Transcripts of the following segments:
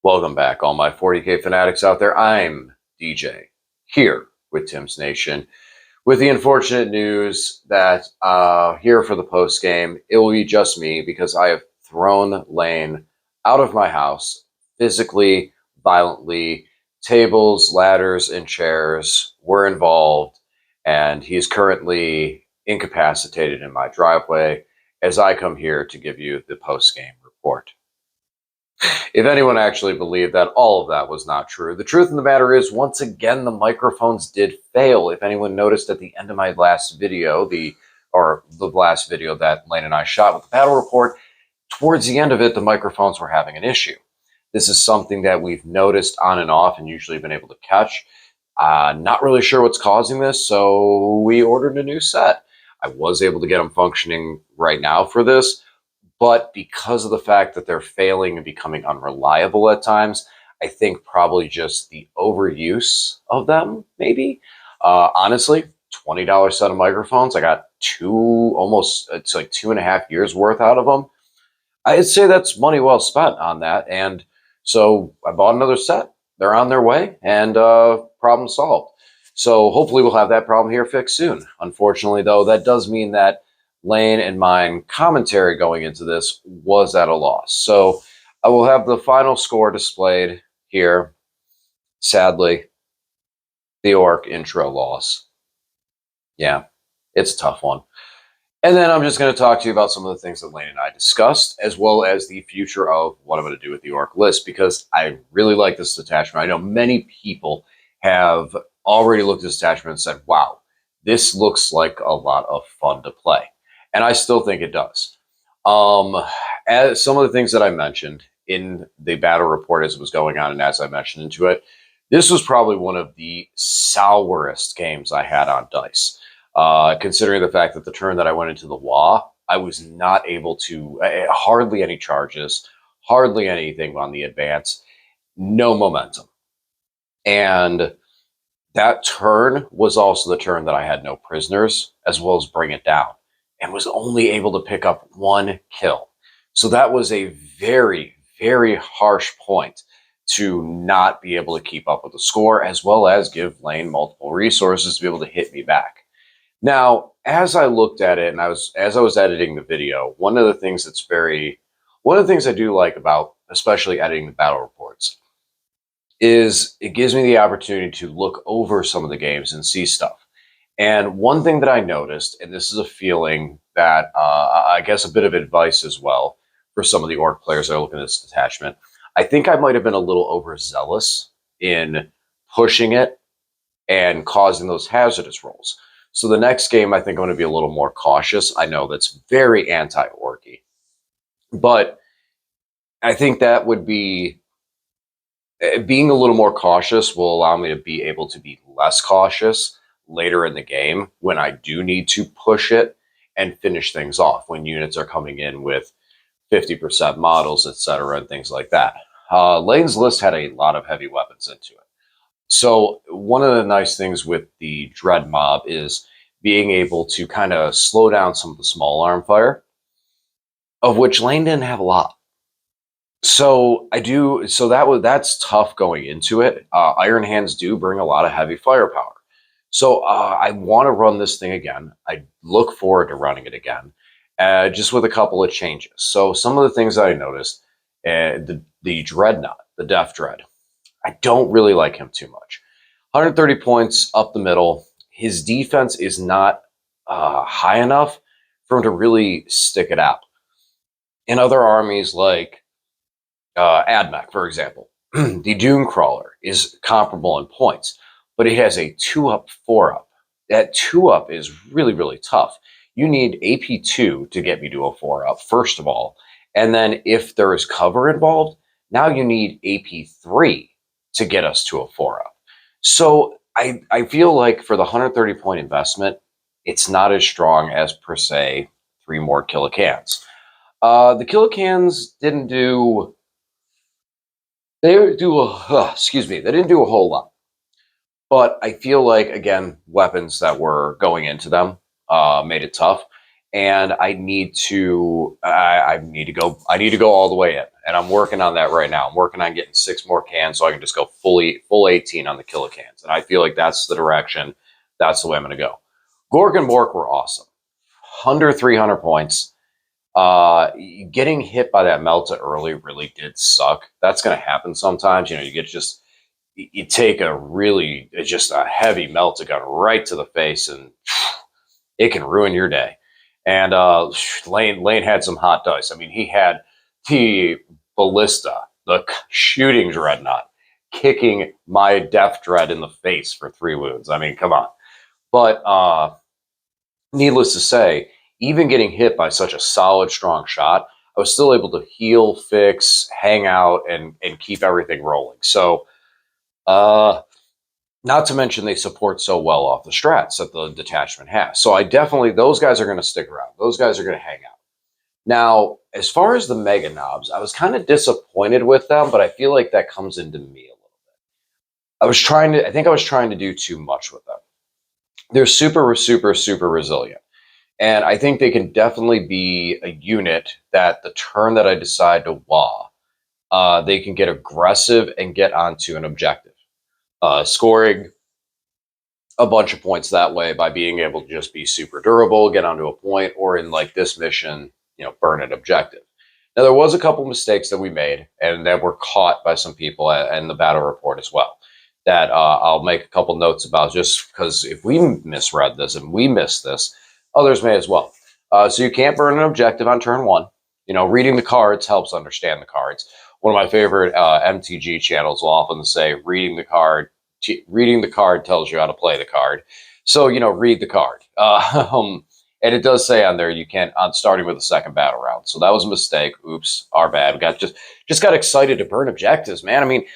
Welcome back, all my 40K fanatics out there. I'm DJ, here with Tim's Nation, with the unfortunate news that here for the post game, it will be just me because I have thrown Lane out of my house physically, violently. Tables, ladders, and chairs were involved, and he's currently incapacitated in my driveway as I come here to give you the post game report. If anyone actually believed that, all of that was not true. The truth of the matter is, once again, the microphones did fail. If anyone noticed at the end of my last video, the last video that Lane and I shot with the battle report, towards the end of it, the microphones were having an issue. This is something that we've noticed on and off and usually been able to catch. Not really sure what's causing this, so we ordered a new set. I was able to get them functioning right now for this, but because of the fact that they're failing and becoming unreliable at times, I think probably just the overuse of them, maybe. Honestly, $20 set of microphones. I got it's like 2.5 years worth out of them. I'd say that's money well spent on that. And so I bought another set. They're on their way, and problem solved. So hopefully we'll have that problem here fixed soon. Unfortunately, though, that does mean that Lane and mine commentary going into this was at a loss. So I will have the final score displayed here. Sadly, the Orc intro loss. Yeah, it's a tough one. And then I'm just going to talk to you about some of the things that Lane and I discussed, as well as the future of what I'm going to do with the Orc list, because I really like this detachment. I know many people have already looked at this detachment and said, wow, this looks like a lot of fun to play. And I still think it does. As some of the things that I mentioned in the battle report as it was going on, and as I mentioned into it, this was probably one of the sourest games I had on dice. Considering the fact that the turn that I went into the WA, I was not able to, hardly any charges, hardly anything on the advance, no momentum. And that turn was also the turn that I had no prisoners, as well as bring it down, and was only able to pick up 1 kill. So that was a very, very harsh point to not be able to keep up with the score, as well as give Lane multiple resources to be able to hit me back. Now, as I looked at it, and as I was editing the video, one of the things I do like about, especially editing the battle reports, is it gives me the opportunity to look over some of the games and see stuff. And one thing that I noticed, and this is a feeling that I guess a bit of advice as well for some of the Orc players that are looking at this detachment, I think I might have been a little overzealous in pushing it and causing those hazardous rolls. So the next game, I think I'm going to be a little more cautious. I know that's very anti-Orky, but I think that would be, being a little more cautious will allow me to be able to be less cautious later in the game when I do need to push it and finish things off, when units are coming in with 50% models, etc., and things like that. Lane's list had a lot of heavy weapons into it. So one of the nice things with the Dread Mob is being able to kind of slow down some of the small arm fire, of which Lane didn't have a lot. So that's tough going into it. Iron Hands do bring a lot of heavy firepower. So I want to run this thing again. I look forward to running it again, just with a couple of changes. So some of the things that I noticed, the Dreadnought, the Death Dread, I don't really like him too much. 130 points up the middle. His defense is not high enough for him to really stick it out. In other armies like Admech, for example, the Doom Crawler is comparable in points, but it has a 2-up, 4-up. That 2-up is really, really tough. You need AP2 to get me to a 4-up, first of all. And then if there is cover involved, now you need AP3 to get us to a 4-up. So I feel like for the 130 point investment, it's not as strong as, per se, 3 more Killicans. The Killicans they didn't do a whole lot. But I feel like, again, weapons that were going into them made it tough. and I need to go all the way in, and I'm working on that right now. I'm working on getting 6 more cans so I can just go full 18 on the kilocans, and I feel like that's the direction. That's the way I'm going to go. Gorg and Bork were awesome. Under 300 points. Getting hit by that Melta early really did suck. That's going to happen sometimes. You know, you take just a heavy Melta gun right to the face, and it can ruin your day. And Lane had some hot dice. I mean, he had the ballista, the shooting dreadnought, kicking my death dread in the face for 3 wounds. I mean, come on. But needless to say, even getting hit by such a solid, strong shot, I was still able to heal, fix, hang out, and keep everything rolling. So, not to mention they support so well off the strats that the detachment has. So those guys are going to stick around. Those guys are going to hang out. Now, as far as the Mega Knobs, I was kind of disappointed with them, but I feel like that comes into me a little bit. I think I was trying to do too much with them. They're super, super, super resilient. And I think they can definitely be a unit that the turn that I decide to wah, they can get aggressive and get onto an objective. Scoring a bunch of points that way by being able to just be super durable, get onto a point, or in like this mission, burn an objective. Now, there was a couple mistakes that we made and that were caught by some people in the battle report as well that I'll make a couple notes about, just because if we misread this and we missed this, others may as well. So you can't burn an objective on turn 1. Reading the cards helps understand the cards. One of my favorite MTG channels will often say, reading the card tells you how to play the card. So, read the card. And it does say on there you can't, starting with the second battle round. So that was a mistake. Oops, our bad. Just got excited to burn objectives, man. I mean,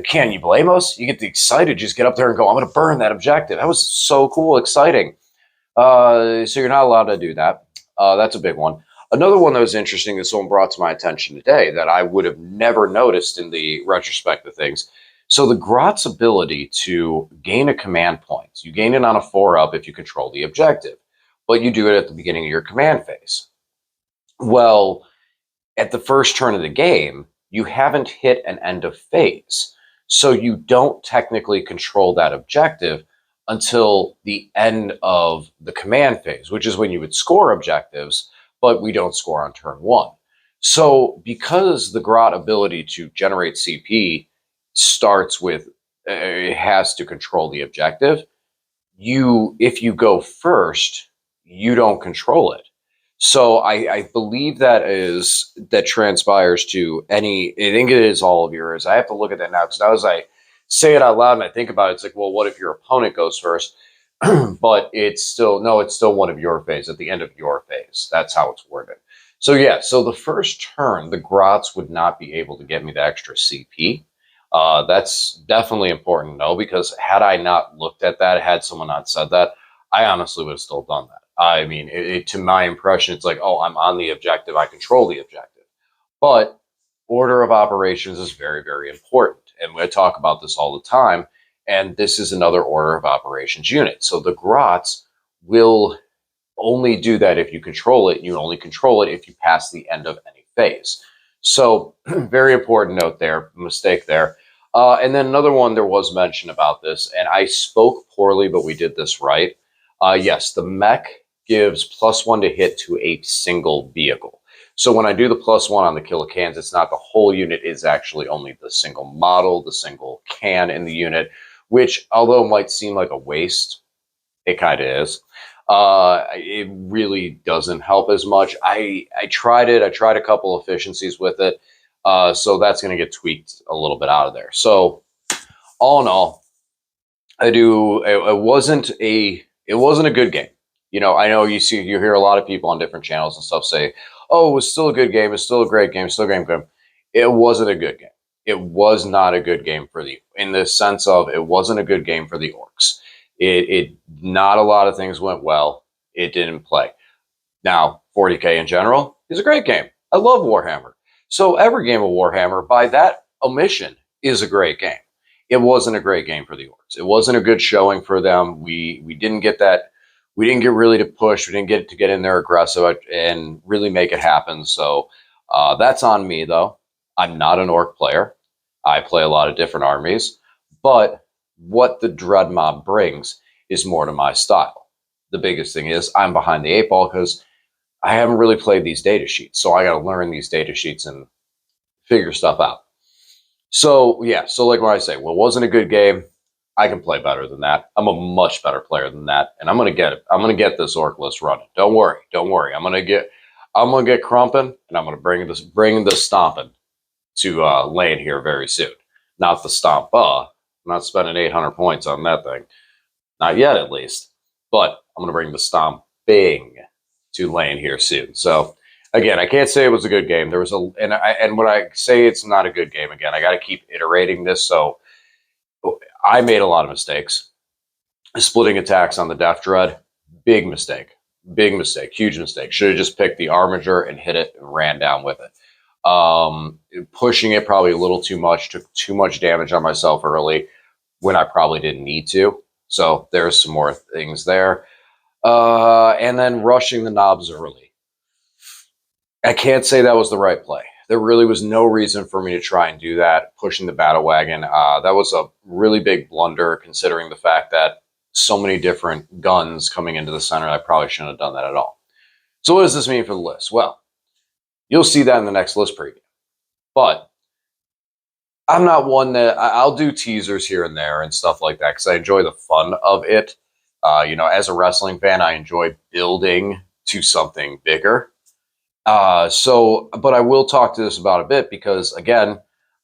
can you blame us? You get excited, just get up there and go, I'm going to burn that objective. That was so cool, exciting. So you're not allowed to do that. That's a big one. Another one that was interesting that someone brought to my attention today that I would have never noticed in the retrospect of things. So the Grot's ability to gain a command point, you gain it on a 4-up if you control the objective, but you do it at the beginning of your command phase. Well, at the first turn of the game, you haven't hit an end of phase. So you don't technically control that objective until the end of the command phase, which is when you would score objectives, but we don't score on turn 1. So because the Grot ability to generate CP starts with, it has to control the objective, if you go first, you don't control it. So I believe that transpires to I think it is all of yours. I have to look at that now, because now as I say it out loud and I think about it, it's like, well, what if your opponent goes first? But it's still one of your phase at the end of your phase. That's how it's worded. So yeah, so the first turn, the Grots would not be able to get me the extra CP. That's definitely important to know, because had I not looked at that, had someone not said that, I honestly would have still done that. I mean, to my impression, it's like, oh, I'm on the objective, I control the objective. But order of operations is very, very important. And we talk about this all the time. And this is another order of operations unit. So the Grots will only do that if you control it. You only control it if you pass the end of any phase. So very important note there, mistake there. And then another one, there was mention about this, and I spoke poorly, but we did this right. Yes, the mech gives +1 to hit to a single vehicle. So when I do the +1 on the kilocans, it's not the whole unit, it's actually only the single model, the single can in the unit, which, although it might seem like a waste, it kind of is. It really doesn't help as much. I tried it. I tried a couple efficiencies with it. So that's going to get tweaked a little bit out of there. So all in all, it wasn't a good game. I know you hear a lot of people on different channels and stuff say, oh, it was still a good game. It's still a great game. It's still a great game. It wasn't a good game. It was not a good game in the sense of, it wasn't a good game for the Orks. Not a lot of things went well. It didn't play. Now, 40K in general is a great game. I love Warhammer. So every game of Warhammer, by that omission, is a great game. It wasn't a great game for the Orks. It wasn't a good showing for them. We didn't get that. we didn't get really to push. We didn't get to get in there aggressive and really make it happen. So that's on me, though. I'm not an orc player. I play a lot of different armies, but what the Dread Mob brings is more to my style. The biggest thing is I'm behind the eight ball because I haven't really played these data sheets, so I got to learn these data sheets and figure stuff out. So yeah, so like when I say, well, it wasn't a good game, I can play better than that. I'm a much better player than that, and I'm gonna get it. I'm gonna get this orc list running. Don't worry, don't worry. I'm gonna get crumping, and I'm gonna bring this stomping to Lane here very soon. Not the stomp. I'm not spending 800 points on that thing. Not yet, at least. But I'm gonna bring the stomping to Lane here soon. So again, I can't say it was a good game. There was and when I say it's not a good game, again, I got to keep iterating this. So I made a lot of mistakes. Splitting attacks on the Death Dread, big mistake. Big mistake. Huge mistake. Should have just picked the Armiger and hit it and ran down with it. Pushing it probably a little too much. Took too much damage on myself early when I probably didn't need to. So there's some more things there. And then rushing the knobs early. I can't say that was the right play. There really was no reason for me to try and do that, pushing the battle wagon. That was a really big blunder, considering the fact that so many different guns coming into the center. I probably shouldn't have done that at all. So what does this mean for the list? Well, you'll see that in the next list preview. But I'm not one that I'll do teasers here and there and stuff like that because I enjoy the fun of it. As a wrestling fan, I enjoy building to something bigger. But I will talk to this about a bit because, again,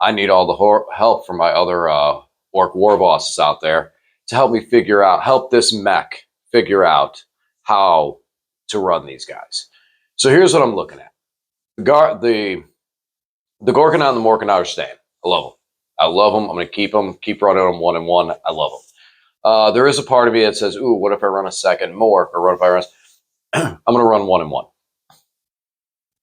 I need all the help from my other orc war bosses out there to help me help this mech figure out how to run these guys. So here's what I'm looking at. The Gorkanaut and the Morkanaut are staying. I love them. I love them. I'm going to keep running them 1-1. I love them. There is a part of me that says, ooh, what if I run a second Mork? Or what if I run... I'm going to run 1-1.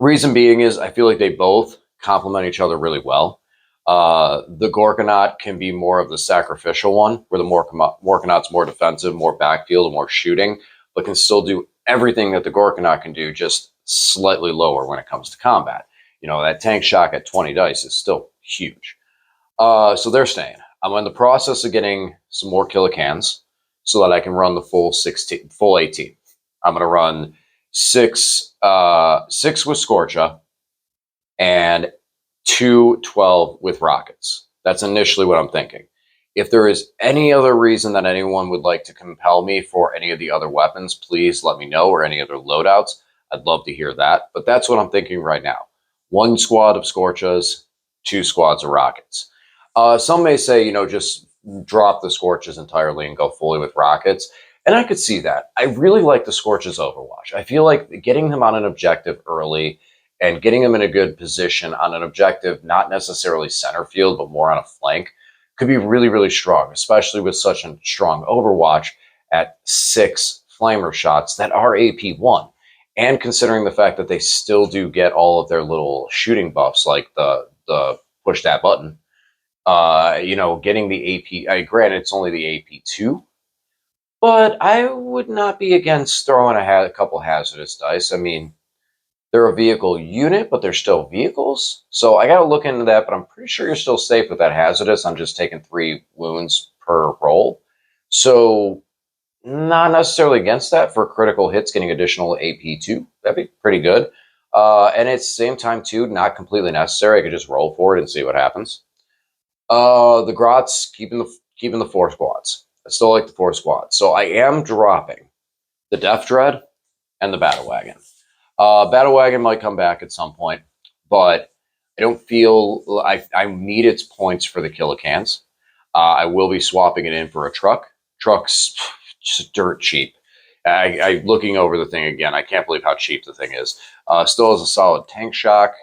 Reason being is I feel like they both complement each other really well. The Gorkanaut can be more of the sacrificial one, where the Morkanaut's more defensive, more backfield, and more shooting, but can still do everything that the Gorkanaut can do, just slightly lower when it comes to combat. That tank shock at 20 dice is still huge. So they're staying. I'm in the process of getting some more Killicans so that I can run the full 18. I'm going to run six with Scorcha and 12 with rockets. That's initially what I'm thinking. If there is any other reason that anyone would like to compel me for any of the other weapons, please let me know, or any other loadouts. I'd love to hear that. But that's what I'm thinking right now. 1 squad of Scorchas, 2 squads of rockets. Some may say, just drop the Scorches entirely and go fully with rockets. And I could see that. I really like the Scorch's Overwatch. I feel like getting them on an objective early and getting them in a good position on an objective, not necessarily center field, but more on a flank, could be really, really strong, especially with such a strong Overwatch at 6 Flamer shots that are AP1. And considering the fact that they still do get all of their little shooting buffs, like the push that button, getting the AP, granted, it's only the AP2, but I would not be against throwing a couple hazardous dice. I mean, they're a vehicle unit, but they're still vehicles. So I got to look into that, but I'm pretty sure you're still safe with that hazardous. I'm just taking 3 wounds per roll. So not necessarily against that for critical hits, getting additional AP2. That'd be pretty good. And at the same time, too, not completely necessary. I could just roll for it and see what happens. The Grots, keeping the 4 squads. I still like the 4 squads. So I am dropping the Death Dread and the Battle Wagon. Battle Wagon might come back at some point, but I don't feel I need its points for the Killicans. I will be swapping it in for a truck. Truck's just dirt cheap. I looking over the thing again. I can't believe how cheap the thing is. Still has a solid tank shock.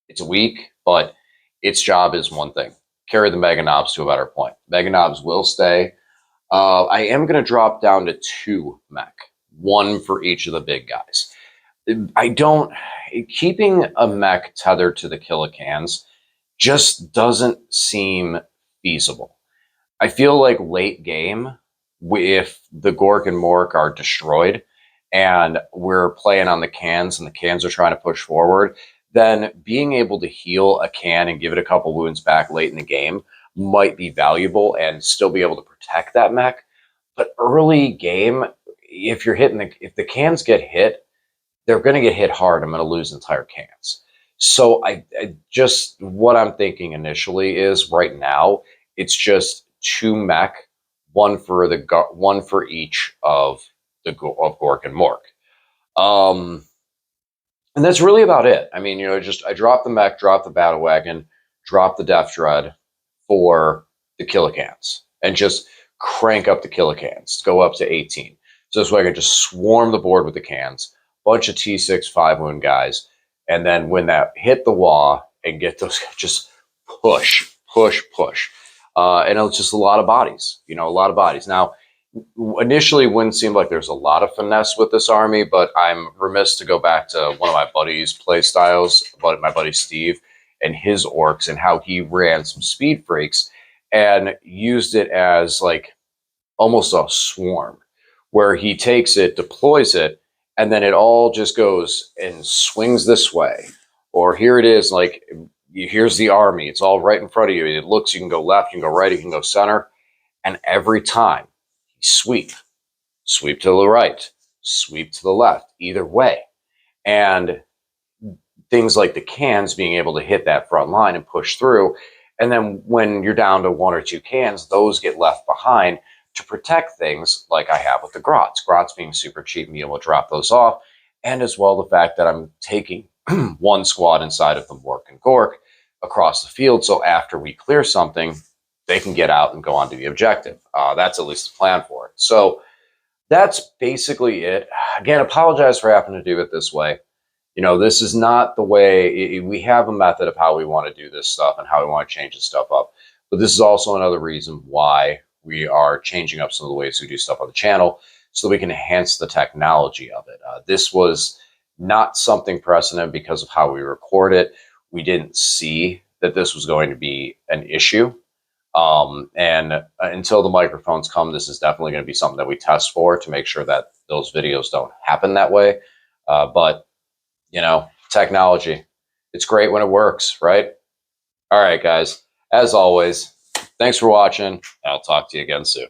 It's weak, but its job is one thing: carry the Mega Knobs to a better point. Mega Knobs will stay. I am going to drop down to 2 mech, 1 for each of the big guys. Keeping a mech tethered to the Killicans just doesn't seem feasible. I feel like late game, if the Gork and Mork are destroyed and we're playing on the cans and the cans are trying to push forward, then being able to heal a can and give it a couple wounds back late in the game might be valuable and still be able to protect that mech. But early game, if you're hitting if the cans get hit, they're going to get hit hard. I'm going to lose entire cans. So I just what I'm thinking initially is right now it's just two mech, one for each of of Gork and Mork. Um, and that's really about it. I mean, just I dropped the mech, dropped the battle wagon, dropped the Death Dread for the killicans, and just crank up the killicans, go up to 18. So this way I can just swarm the board with the cans, bunch of T6 5 wound guys, and then when that hit the wall and get those, just push, push, push. And it's just a lot of bodies, a lot of bodies. Now, initially wouldn't seem like there's a lot of finesse with this army, but I'm remiss to go back to one of my buddy's play styles, my buddy Steve and his orcs, and how he ran some speed freaks and used it as like almost a swarm, where he takes it, deploys it, and then it all just goes and swings this way. Or here it is, like here's the army. It's all right in front of you. It looks, you can go left, you can go right, you can go center. And every time sweep, sweep to the right, sweep to the left, either way. And things like the cans being able to hit that front line and push through. And then when you're down to one or two cans, those get left behind to protect things like I have with the grots. Grots being super cheap, being able to drop those off. And as well, the fact that I'm taking one squad inside of the Mork and Gork across the field. So after we clear something, they can get out and go on to the objective. That's at least the plan for it. So that's basically it. Again, apologize for having to do it this way. This is not the way. We have a method of how we want to do this stuff and how we want to change this stuff up. But this is also another reason why we are changing up some of the ways we do stuff on the channel so that we can enhance the technology of it. This was not something precedent because of how we record it. We didn't see that this was going to be an issue. And until the microphones come, this is definitely going to be something that we test for to make sure that those videos don't happen that way. But technology, it's great when it works, right? All right, guys, as always, thanks for watching. I'll talk to you again soon.